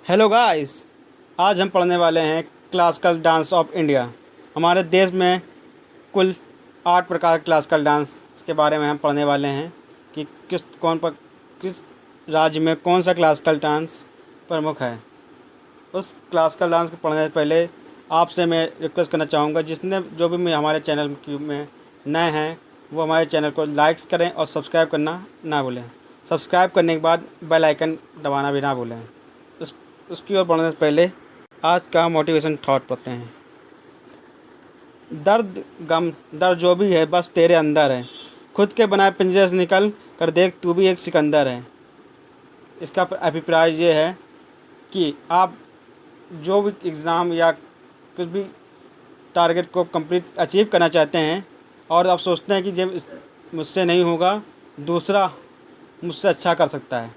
Hello guys. आज हम पढ़ने वाले हैं क्लासिकल डांस ऑफ इंडिया। हमारे देश में कुल 8 प्रकार के क्लासिकल डांस के बारे में हम पढ़ने वाले हैं कि किस राज्य में कौन सा क्लासिकल डांस प्रमुख है। उस क्लासिकल डांस को पढ़ने से पहले आपसे मैं रिक्वेस्ट करना चाहूँगा, जिसने जो भी हमारे चैनल में नए हैं वो हमारे चैनल को लाइक्स करें और सब्सक्राइब करना ना भूलें। सब्सक्राइब करने के बाद बेल आइकन दबाना भी ना भूलें। उसकी ओर बढ़ने से पहले आज का मोटिवेशन थॉट पढ़ते हैं। दर्द गम दर्द जो भी है बस तेरे अंदर है, खुद के बनाए पिंजरे से निकल कर देख तू भी एक सिकंदर है। इसका अभिप्राय ये है कि आप जो भी एग्ज़ाम या कुछ भी टारगेट को कंप्लीट अचीव करना चाहते हैं और आप सोचते हैं कि जब मुझसे नहीं होगा, दूसरा मुझसे अच्छा कर सकता है,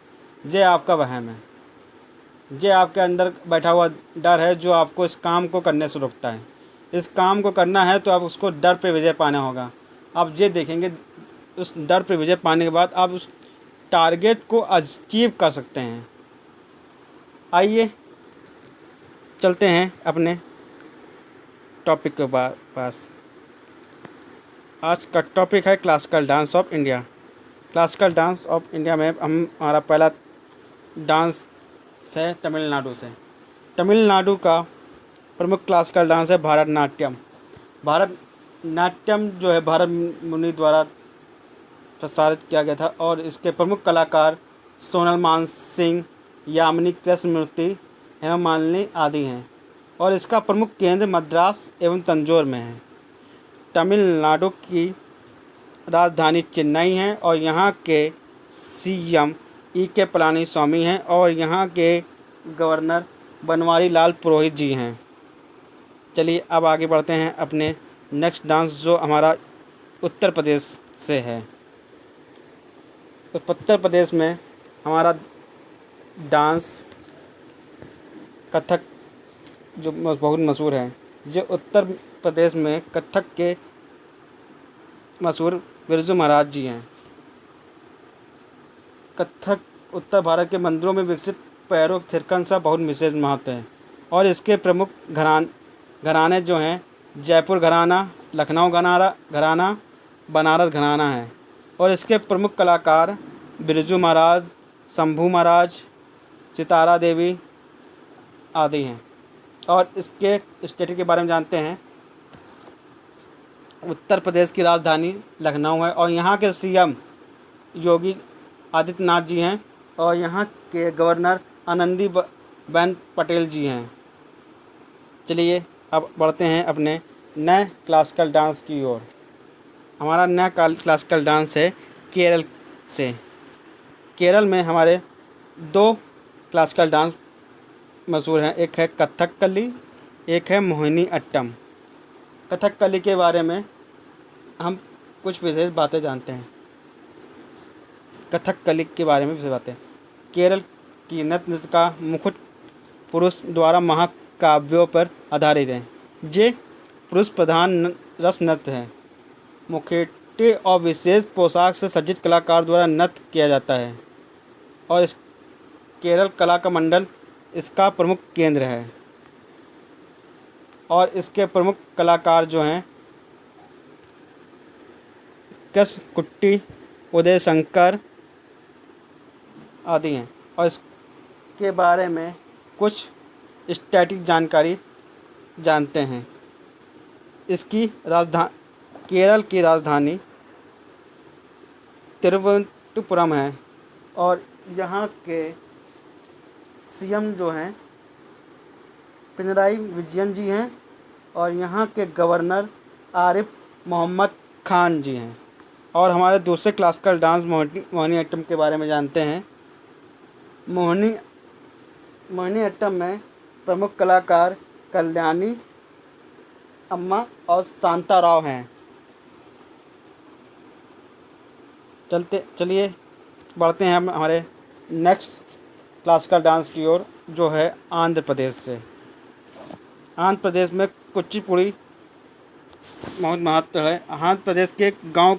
ये आपका वहम है। ये आपके अंदर बैठा हुआ डर है जो आपको इस काम को करने से रोकता है। इस काम को करना है तो आप उसको डर पे विजय पाना होगा। आप ये देखेंगे, उस डर पे विजय पाने के बाद आप उस टारगेट को अचीव कर सकते हैं। आइए चलते हैं अपने टॉपिक के पास। आज का टॉपिक है classical dance of India. Classical dance of India में हमारा पहला डांस है तमिलनाडु से। तमिलनाडु का प्रमुख क्लासिकल डांस है भारतनाट्यम। भारतनाट्यम जो है भारत मुनि द्वारा प्रसारित किया गया था और इसके प्रमुख कलाकार सोनल मानसिंह, यामिनी कृष्णमूर्ति, हेमा मालिनी आदि हैं और इसका प्रमुख केंद्र मद्रास एवं तंजौर में है। तमिलनाडु की राजधानी चेन्नई है और यहाँ के सीएम के पलानीस्वामी हैं और यहाँ के गवर्नर बनवारी लाल पुरोहित जी हैं। चलिए अब आगे बढ़ते हैं अपने नेक्स्ट डांस, जो हमारा उत्तर प्रदेश से है। तो उत्तर प्रदेश में हमारा डांस कथक जो बहुत मशहूर है। जो उत्तर प्रदेश में कथक के मशहूर बिरजू महाराज जी हैं। कथक उत्तर भारत के मंदिरों में विकसित पैरों थिरकन सा बहुत विशेष महत्व है और इसके प्रमुख घराने जो हैं जयपुर घराना, लखनऊ घराना, बनारस घराना है और इसके प्रमुख कलाकार बिरजू महाराज, शंभू महाराज, सितारा देवी आदि हैं। और इसके स्टेट के बारे में जानते हैं। उत्तर प्रदेश की राजधानी लखनऊ है और यहाँ के सीएम योगी आदित्यनाथ जी हैं और यहाँ के गवर्नर आनंदीबेन पटेल जी हैं। चलिए अब बढ़ते हैं अपने नए क्लासिकल डांस की ओर। हमारा नया क्लासिकल डांस है केरल से। केरल में हमारे 2 क्लासिकल डांस मशहूर हैं, एक है कथकली, एक है मोहिनी अट्टम। कथकली के बारे में हम कुछ विशेष बातें जानते हैं। कथकली के बारे में विशेष बातें, केरल की नृत्य का मुकुट पुरुष द्वारा महाकाव्यों पर आधारित है। ये पुरुष प्रधान रस नृत्य है। मुखौटे और विशेष पोशाक से सज्जित कलाकार द्वारा नृत्य किया जाता है और इस केरल कला का मंडल इसका प्रमुख केंद्र है और इसके प्रमुख कलाकार जो हैं कृष्णकुट्टी, उदय शंकर आदि हैं। और इसके बारे में कुछ स्टैटिक जानकारी जानते हैं। इसकी केरल की राजधानी तिरुवनंतपुरम है और यहाँ के सीएम जो हैं पिनराई विजयन जी हैं और यहाँ के गवर्नर आरिफ मोहम्मद खान जी हैं। और हमारे दूसरे क्लासिकल डांस मोहिनी अट्टम के बारे में जानते हैं। मोहिनी अट्टम में प्रमुख कलाकार कल्याणी अम्मा और शांता राव हैं। चलिए बढ़ते हैं हम हमारे नेक्स्ट क्लासिकल डांस की ओर, जो है आंध्र प्रदेश से। आंध्र प्रदेश में कुचिपुड़ी बहुत महत्व है। आंध्र प्रदेश के गांव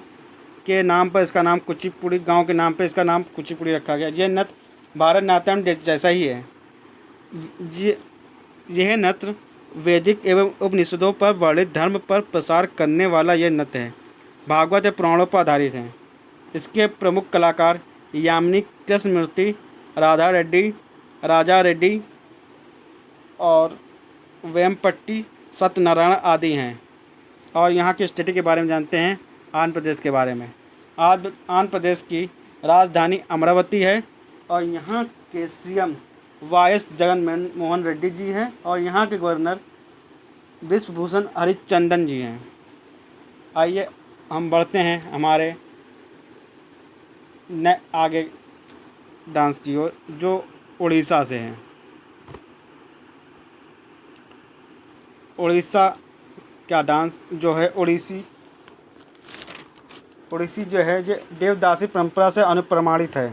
के नाम पर इसका नाम गांव के नाम पर इसका नाम कुचिपुड़ी रखा गया। यह नृत्य भारतनाट्यम जैसा ही है। ये यह नृत्य वैदिक एवं उपनिषदों पर वर्णित धर्म पर प्रसार करने वाला यह नृत्य है। भागवत या पुराणों पर आधारित है। इसके प्रमुख कलाकार यामिनी कृष्णमूर्ति, राधा रेड्डी, राजा रेड्डी और वेम्पट्टी सत्यनारायण आदि हैं। और यहाँ की स्टेट के बारे में जानते हैं, आंध्र प्रदेश के बारे में। आंध्र प्रदेश की राजधानी अमरावती है और यहाँ के सीएम वाएस जगन मोहन रेड्डी जी हैं और यहाँ के गवर्नर विश्वभूषण हरिचंदन जी हैं। आइए हम बढ़ते हैं हमारे आगे डांस की ओर, जो उड़ीसा से है। उड़ीसा का डांस जो है ओडिसी जो है जो देवदासी परंपरा से अनुप्रमाणित है।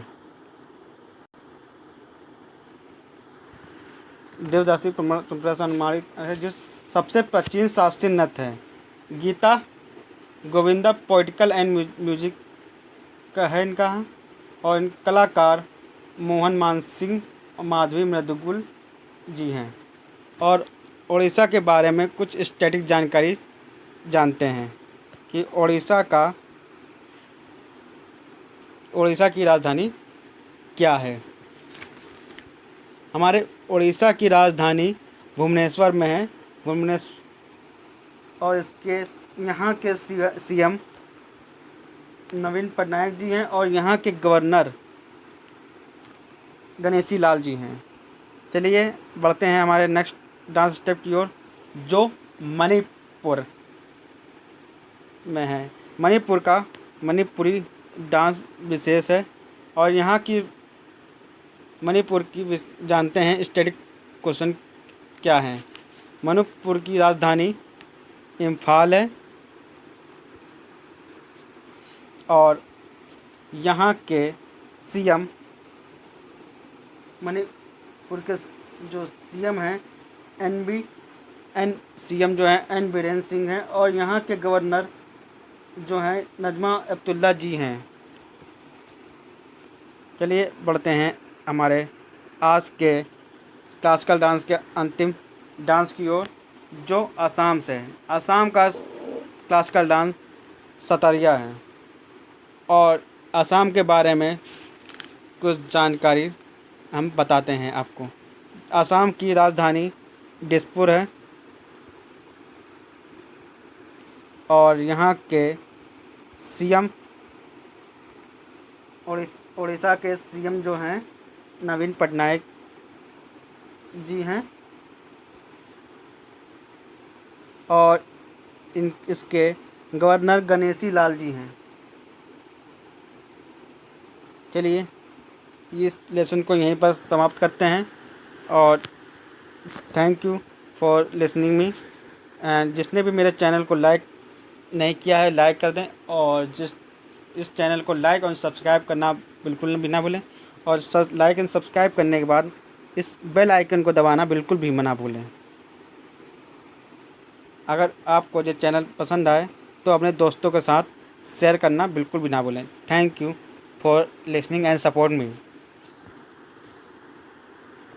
देवदासी परंपरा से अनुमानित है, जो सबसे प्राचीन शास्त्रीय नृत्य है। Gita Govinda poetical and music का है इनका, और इन कलाकार मोहन मानसिंह और माधवी मृदुगुल जी हैं। और उड़ीसा के बारे में कुछ स्टैटिक जानकारी जानते हैं कि उड़ीसा की राजधानी क्या है। हमारे उड़ीसा की राजधानी भुवनेश्वर में है। और इसके यहाँ के सीएम नवीन पटनायक जी हैं और यहाँ के गवर्नर गणेशी लाल जी हैं। चलिए बढ़ते हैं हमारे नेक्स्ट डांस स्टेप की ओर, जो मणिपुर में है। मणिपुर का मणिपुरी डांस विशेष है और यहाँ की मणिपुर की जानते हैं स्टैटिक क्वेश्चन क्या है। मणिपुर की राजधानी इम्फाल है और यहाँ के सीएम मणिपुर के जो सीएम हैं सीएम जो हैं एन बीरेन सिंह हैं और यहाँ के गवर्नर जो हैं नजमा अब्दुल्ला जी हैं। चलिए बढ़ते हैं हमारे आज के क्लासिकल डांस के अंतिम डांस की ओर, जो असम से है। असम का क्लासिकल डांस सतरिया है और असम के बारे में कुछ जानकारी हम बताते हैं आपको। असम की राजधानी दिसपुर है और यहाँ के सीएम उड़ीसा के सीएम जो हैं नवीन पटनायक जी हैं और इसके गवर्नर गणेशी लाल जी हैं। चलिए इस लेसन को यहीं पर समाप्त करते हैं और thank you for listening me. And जिसने भी मेरे चैनल को लाइक नहीं किया है लाइक कर दें, और इस चैनल को लाइक और सब्सक्राइब करना बिल्कुल भी ना भूलें, और लाइक एंड सब्सक्राइब करने के बाद इस बेल आइकन को दबाना बिल्कुल भी मना भूलें। अगर आपको ये चैनल पसंद आए तो अपने दोस्तों के साथ शेयर करना बिल्कुल भी ना भूलें। Thank you for listening and support me.